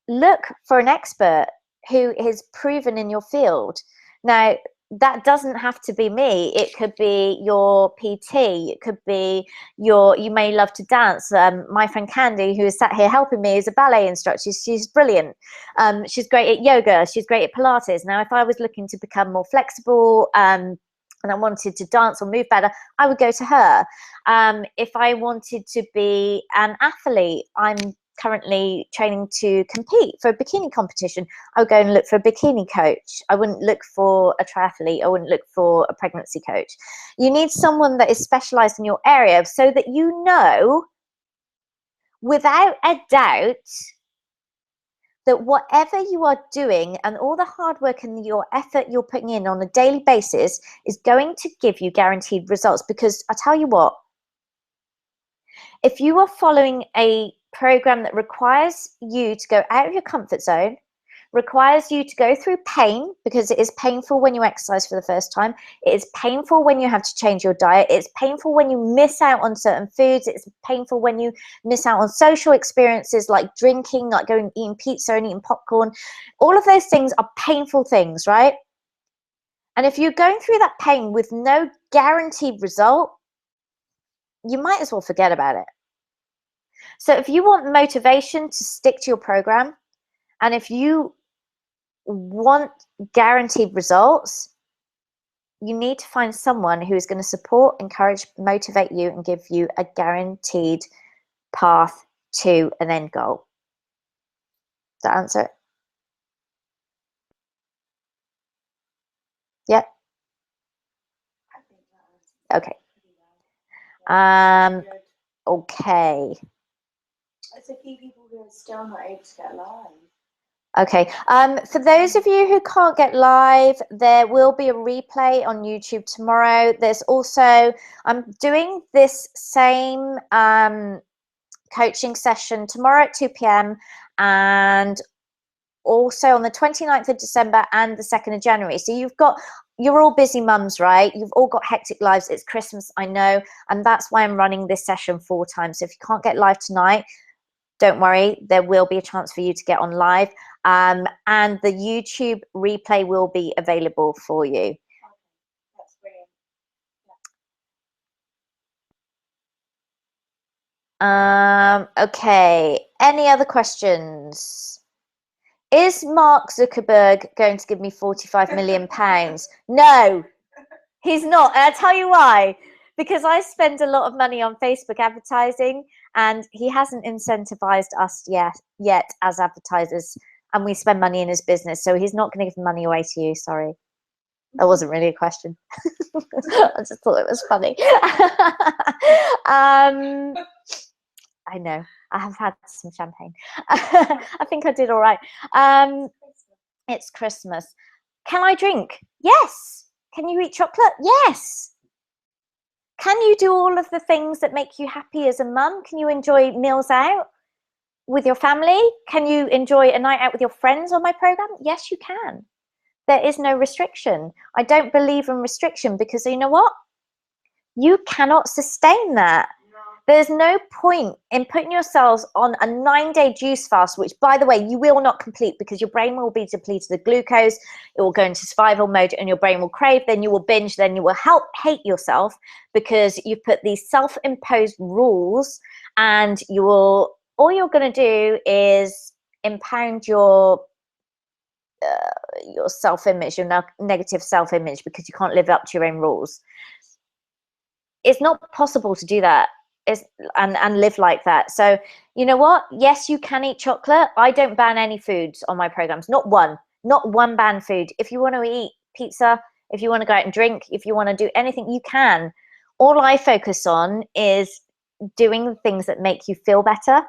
look for an expert who is proven in your field. Now, that doesn't have to be me. It could be your PT. It could be you may love to dance. My friend Candy, who is sat here helping me, is a ballet instructor. She's brilliant. She's great at yoga. She's great at Pilates. Now, if I was looking to become more flexible, and I wanted to dance or move better, I would go to her. If I wanted to be an athlete, I'm currently training to compete for a bikini competition, I would go and look for a bikini coach. I wouldn't look for a triathlete. I wouldn't look for a pregnancy coach. You need someone that is specialized in your area, so that you know without a doubt that whatever you are doing and all the hard work and your effort you're putting in on a daily basis is going to give you guaranteed results. Because I tell you what, if you are following a program that requires you to go out of your comfort zone, requires you to go through pain, because it is painful when you exercise for the first time, it is painful when you have to change your diet, it's painful when you miss out on certain foods, it's painful when you miss out on social experiences like drinking, like going and eating pizza and eating popcorn. All of those things are painful things, right? And if you're going through that pain with no guaranteed result, you might as well forget about it. So if you want motivation to stick to your program, and if you want guaranteed results, you need to find someone who is going to support, encourage, motivate you, and give you a guaranteed path to an end goal. Does that answer it? Yep. Okay. Okay. There's a few people who are still not able to get live. Okay. For those of you who can't get live, there will be a replay on YouTube tomorrow. There's also, I'm doing this same coaching session tomorrow at 2 p.m. and also on the 29th of December and the 2nd of January. So you're all busy mums, right? You've all got hectic lives. It's Christmas, I know. And that's why I'm running this session 4 times. So if you can't get live tonight, don't worry, there will be a chance for you to get on live. And the YouTube replay will be available for you. That's brilliant. Okay, any other questions? Is Mark Zuckerberg going to give me 45 million pounds? No, he's not. And I'll tell you why. Because I spend a lot of money on Facebook advertising and he hasn't incentivized us yet as advertisers, and we spend money in his business. So he's not going to give money away to you. Sorry. That wasn't really a question. I just thought it was funny. I know. I have had some champagne. I think I did all right. It's Christmas. Can I drink? Yes. Can you eat chocolate? Yes. Can you do all of the things that make you happy as a mum? Can you enjoy meals out with your family? Can you enjoy a night out with your friends on my program? Yes, you can. There is no restriction. I don't believe in restriction because you know what? You cannot sustain that. There's no point in putting yourselves on a 9-day juice fast, which, by the way, you will not complete because your brain will be depleted of glucose. It will go into survival mode and your brain will crave. Then you will binge. Then you will hate yourself because you've put these self-imposed rules, and all you're going to do is impound your self-image, your negative self-image, because you can't live up to your own rules. It's not possible to do that and live like that. So you know what? Yes, you can eat chocolate. I don't ban any foods on my programs. Not one banned food. If you want to eat pizza, if you want to go out and drink, if you want to do anything, you can. All I focus on is doing things that make you feel better,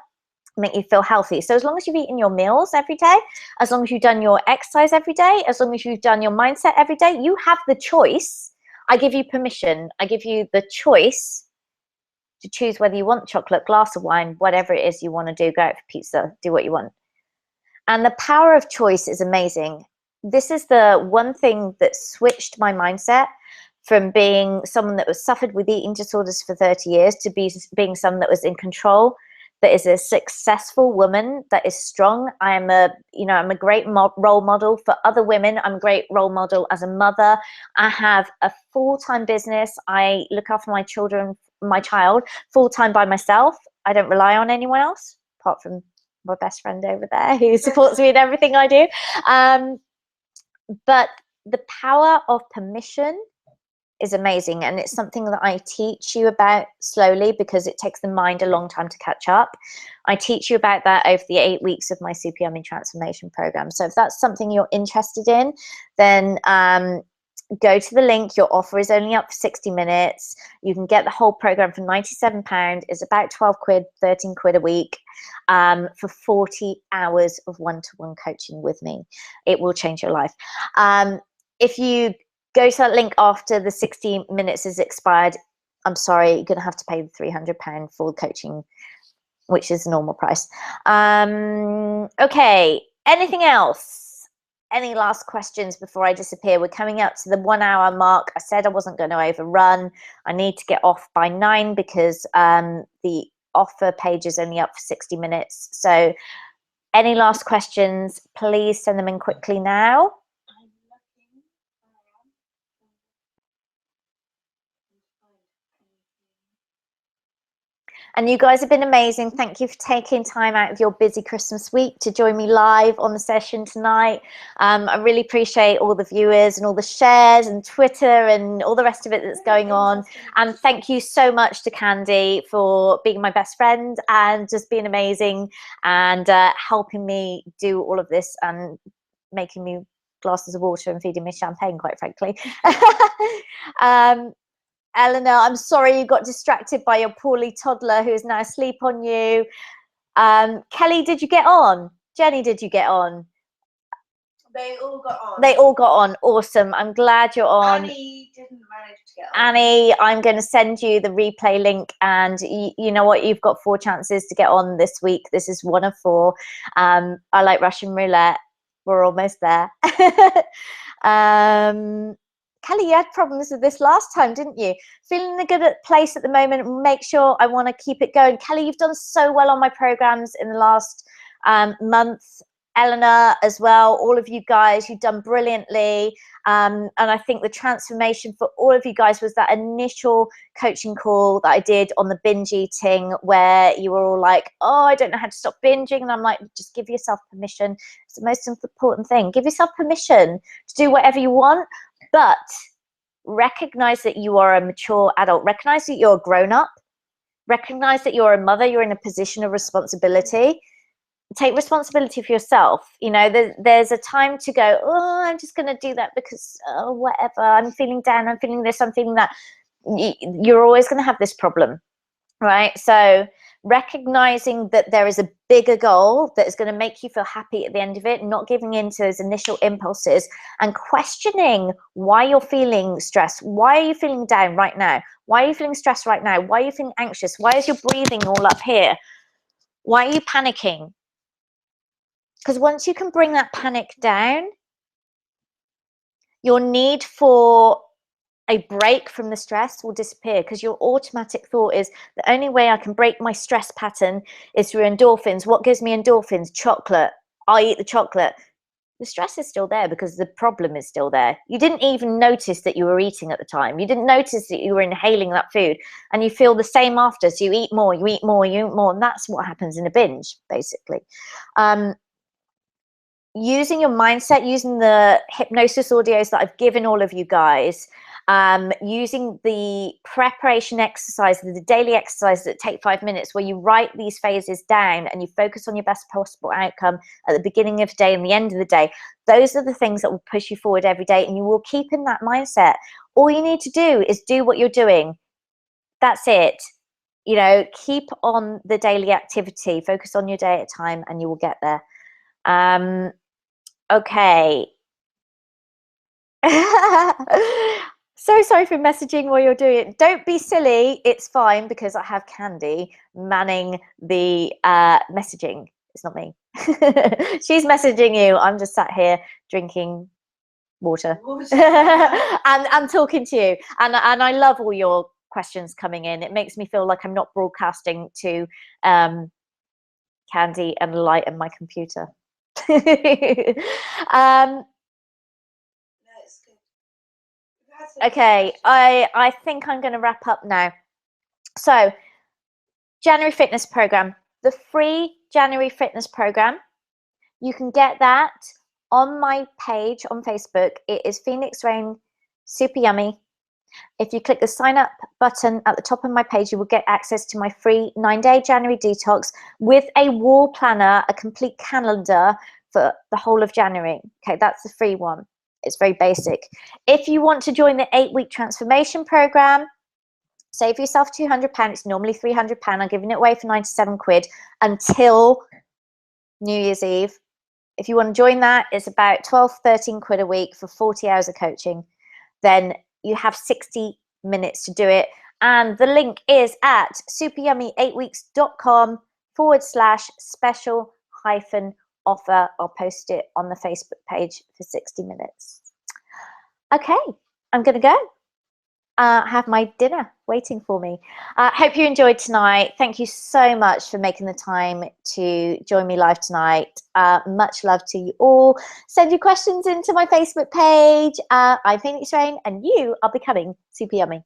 make you feel healthy. So as long as you've eaten your meals every day, as long as you've done your exercise every day, as long as you've done your mindset every day, you have the choice. I give you permission. I give you the choice to choose whether you want chocolate, glass of wine, whatever it is you want to do. Go out for pizza, do what you want. And the power of choice is amazing. This is the one thing that switched my mindset from being someone that was suffered with eating disorders for 30 years to being someone that was in control, that is a successful woman, that is strong. I'm a great role model for other women. I'm a great role model as a mother. I have a full-time business. I look after my child full-time by myself. I don't rely on anyone else apart from my best friend over there who supports me in everything I do. But the power of permission is amazing, and it's something that I teach you about slowly because it takes the mind a long time to catch up. I teach you about that over the 8 weeks of my Super Yummy Transformation Program. So if that's something you're interested in, then go to the link. Your offer is only up for 60 minutes. You can get the whole program for £97. It's about 12 quid, 13 quid a week for 40 hours of one-to-one coaching with me. It will change your life. If you go to that link after the 60 minutes is expired, I'm sorry, you're going to have to pay the £300 for coaching, which is the normal price. Okay, anything else? Any last questions before I disappear? We're coming up to the 1 hour mark. I said I wasn't going to overrun. I need to get off by 9 because the offer page is only up for 60 minutes. So any last questions, please send them in quickly now. And you guys have been amazing. Thank you for taking time out of your busy Christmas week to join me live on the session tonight. I really appreciate all the viewers and all the shares and Twitter and all the rest of it that's going on. And thank you so much to Candy for being my best friend and just being amazing and helping me do all of this and making me glasses of water and feeding me champagne, quite frankly. Eleanor, I'm sorry you got distracted by your poorly toddler who is now asleep on you. Kelly, did you get on? Jenny, did you get on? They all got on. They all got on. Awesome. I'm glad you're on. Annie didn't manage to get on. Annie, I'm going to send you the replay link, and you know what? You've got 4 chances to get on this week. This is one of 4. I like Russian roulette. We're almost there. Kelly, you had problems with this last time, didn't you? Feeling in a good place at the moment. Make sure I want to keep it going. Kelly, you've done so well on my programs in the last month. Eleanor as well, all of you guys, you've done brilliantly. And I think the transformation for all of you guys was that initial coaching call that I did on the binge eating, where you were all like, oh, I don't know how to stop binging. And I'm like, just give yourself permission. It's the most important thing. Give yourself permission to do whatever you want, but recognize that you are a mature adult. Recognize that you're a grown up. Recognize that you're a mother. You're in a position of responsibility. Take responsibility for yourself. You know, there's a time to go, oh, I'm just going to do that because whatever, I'm feeling down, I'm feeling this, I'm feeling that. You're always going to have this problem, right? So recognizing that there is a bigger goal that is going to make you feel happy at the end of it, not giving in to those initial impulses, and questioning why you're feeling stressed. Why are you feeling down right now? Why are you feeling stressed right now? Why are you feeling anxious? Why is your breathing all up here? Why are you panicking? Because once you can bring that panic down, your need for a break from the stress will disappear, because your automatic thought is the only way I can break my stress pattern is through endorphins. What gives me endorphins? Chocolate. I eat the chocolate. The stress is still there because the problem is still there. You didn't even notice that you were eating at the time. You didn't notice that you were inhaling that food, and you feel the same after. So you eat more, you eat more, you eat more. And that's what happens in a binge, basically. Using your mindset, using the hypnosis audios that I've given all of you guys, using the preparation exercises, the daily exercises that take 5 minutes, where you write these phases down and you focus on your best possible outcome at the beginning of the day and the end of the day. Those are the things that will push you forward every day, and you will keep in that mindset. All you need to do is do what you're doing. That's it. You know, keep on the daily activity, focus on your day at a time, and you will get there. Okay. So sorry for messaging while you're doing it. Don't be silly. It's fine, because I have Candy manning the messaging. It's not me. She's messaging you. I'm just sat here drinking water. and I'm talking to you. And I love all your questions coming in. It makes me feel like I'm not broadcasting to Candy and light in my computer. Okay, I think I'm going to wrap up now. So, January fitness program, the free January fitness program, you can get that on my page on Facebook. It is Phoenix Rain Super Yummy. If you click the sign up button at the top of my page, you will get access to my free 9-day January detox with a wall planner, a complete calendar for the whole of January. Okay, that's the free one. It's very basic. If you want to join the 8-week transformation program, save yourself £200. It's normally £300. I'm giving it away for 97 quid until New Year's Eve. If you want to join that, it's about 12, 13 quid a week for 40 hours of coaching. Then you have 60 minutes to do it. And the link is at superyummy8weeks.com/special-offer. I'll post it on the Facebook page for 60 minutes. Okay, I'm going to go. Have my dinner waiting for me. Hope you enjoyed tonight. Thank you so much for making the time to join me live tonight. Much love to you all. Send your questions into my Facebook page. I'm Phoenix Rain, and you are becoming super yummy.